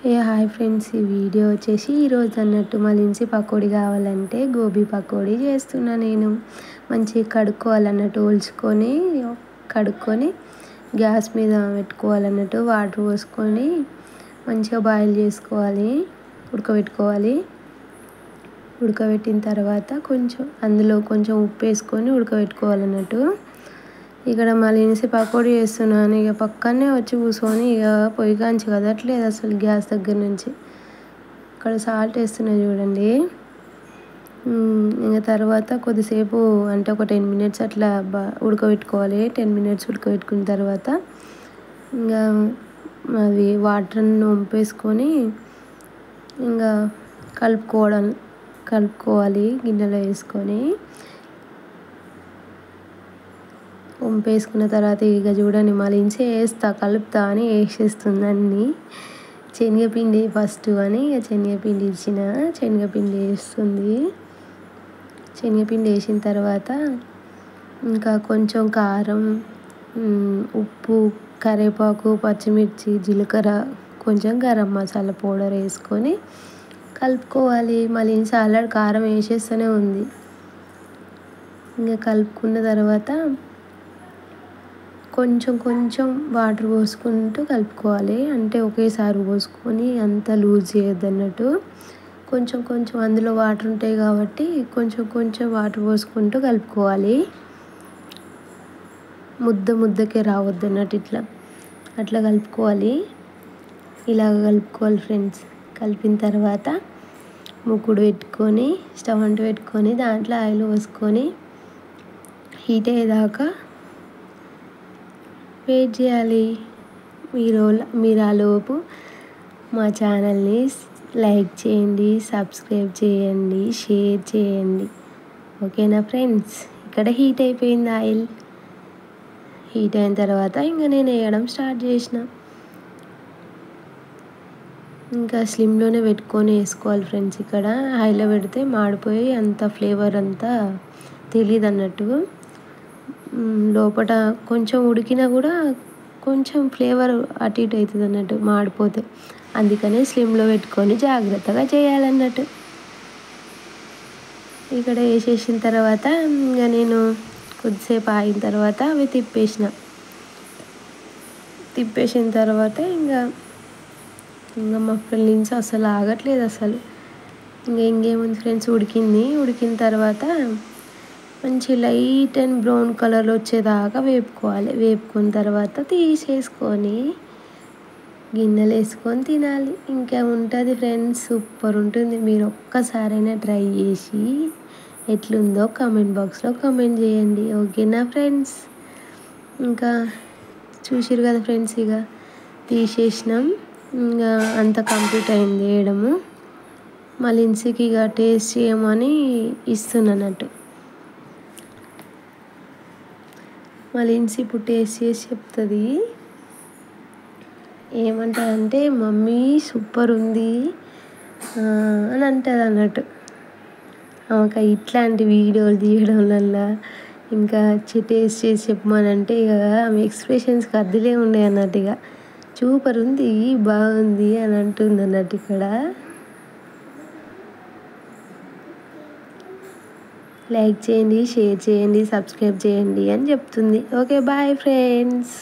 Hi friends, ఈ video వచ్చేసి ఈరోజు అన్నట్టు మలిన్సి పకోడీ కావాలంటే గోబీ పకోడీ చేస్తున్నా. నేను మంచిగా కడుక్కోవాలన్నట్టు, ఒలుచుకొని కడుక్కొని గ్యాస్ మీద పెట్టుకోవాలన్నట్టు, వాటర్ పోసుకొని మంచిగా బాయిల్ చేసుకోవాలి, ఉడకబెట్టుకోవాలి. ఉడకబెట్టిన తర్వాత అందులో కొంచెం ఉప్పు వేసుకొని ఉడకబెట్టుకోవాలన్నట్టు. ఇక్కడ మలిన్సి పకోడీ చేస్తున్నాను. ఇక పక్కనే వచ్చి కూర్చొని ఇక పొయ్యి కాంచి కదట్లేదు అసలు, గ్యాస్ దగ్గర నుంచి. ఇక్కడ సాల్ట్ వేస్తున్నా చూడండి. ఇంకా తర్వాత కొద్దిసేపు అంటే ఒక 10 minutes అట్లా ఉడకబెట్టుకోవాలి. 10 minutes ఉడకబెట్టుకున్న తర్వాత ఇంకా అది వాటర్ని వంపేసుకొని ఇంకా కలుపుకోవాలి గిన్నెలో వేసుకొని. వంపేసుకున్న తర్వాత ఇక చూడండి, మలిన్సి కలుపుతా అని వేసేస్తుంది అన్నీ. శనగపిండి ఫస్ట్ అని ఇక శనగపిండి శనగపిండి వేస్తుంది. శనగపిండి వేసిన తర్వాత ఇంకా కొంచెం కారం, ఉప్పు, కరివేపాకు, పచ్చిమిర్చి, జీలకర్ర, కొంచెం గరం మసాలా పౌడర్ వేసుకొని కలుపుకోవాలి. మలిన్సి ఆల్రెడీ కారం వేసేస్తూనే ఉంది. ఇంకా కలుపుకున్న తర్వాత కొంచెం వాటర్ పోసుకుంటూ కలుపుకోవాలి. అంటే ఒకేసారి పోసుకొని అంత లూజ్ చేయొద్దు అన్నట్టు. కొంచెం అందులో వాటర్ ఉంటాయి కాబట్టి కొంచెం వాటర్ పోసుకుంటూ కలుపుకోవాలి. ముద్దకే రావద్దు అన్నట్టు, అట్లా కలుపుకోవాలి. ఇలాగ కలుపుకోవాలి ఫ్రెండ్స్. కలిపిన తర్వాత మూకుడు పెట్టుకొని స్టవ్ అంటు పెట్టుకొని దాంట్లో ఆయిల్ పోసుకొని హీట్ అయ్యేదాకా వెయిట్ చేయాలి. మీరు ఆలోపు మా ఛానల్ని లైక్ చేయండి, సబ్స్క్రైబ్ చేయండి, షేర్ చేయండి. ఓకేనా ఫ్రెండ్స్? ఇక్కడ హీట్ అయిపోయింది ఆయిల్. హీట్ అయిన తర్వాత ఇంకా నేను వేయడం స్టార్ట్ చేసిన. ఇంకా స్లిమ్లోనే పెట్టుకొని వేసుకోవాలి ఫ్రెండ్స్. ఇక్కడ హైలో పెడితే మాడిపోయి అంత ఫ్లేవర్ అంతా తెలియదు అన్నట్టు. లోపల కొంచెం ఉడికినా కూడా కొంచెం ఫ్లేవర్ అటు ఇటు అవుతుంది అన్నట్టు, మాడిపోతే. అందుకనే స్లిమ్లో పెట్టుకొని జాగ్రత్తగా చేయాలన్నట్టు. ఇక్కడ వేసేసిన తర్వాత ఇంకా నేను కొద్దిసేపు ఆగిన తర్వాత అవి తిప్పేసిన తర్వాత ఇంకా మా ఫ్రెండ్స్ అసలు ఆగట్లేదు అసలు. ఇంకేముంది ఫ్రెండ్స్, ఉడికిన తర్వాత మంచి లైట్ అండ్ బ్రౌన్ కలర్లో వచ్చేదాకా వేపుకోవాలి. వేపుకున్న తర్వాత తీసేసుకొని గిన్నెలు వేసుకొని తినాలి. ఇంకా ఉంటుంది ఫ్రెండ్స్, సూపర్ ఉంటుంది. మీరు ఒక్కసారైనా ట్రై చేసి ఎట్లుందో కామెంట్ బాక్స్లో కామెంట్ చేయండి. ఓకేనా ఫ్రెండ్స్? ఇంకా చూసిరు కదా ఫ్రెండ్స్, ఇక తీసేసినాం. ఇంకా అంత కంప్లీట్ అయింది వేయడము. మలిన్సికి ఇక టేస్ట్ చేయమని ఇస్తున్నట్టు. మలిన్సి ఇప్పుడు టేస్ట్ చేసి చెప్తుంది. ఏమంటారంటే మమ్మీ సూపర్ ఉంది అని అంటుంది అన్నట్టు. ఆమెకు ఇట్లాంటి వీడియోలు తీయడం వల్ల ఇంకా టేస్ట్ చేసి చెప్పమనంటే ఇక ఆమె ఎక్స్ప్రెషన్స్కి అద్దులే ఉన్నాయి అన్నట్టు. ఇక సూపర్ ఉంది, బాగుంది అని అంటుంది అన్నట్టు. ఇక్కడ లైక్ చేయండి, షేర్ చేయండి, సబ్స్క్రైబ్ చేయండి అని చెప్తుంది. Okay, bye friends.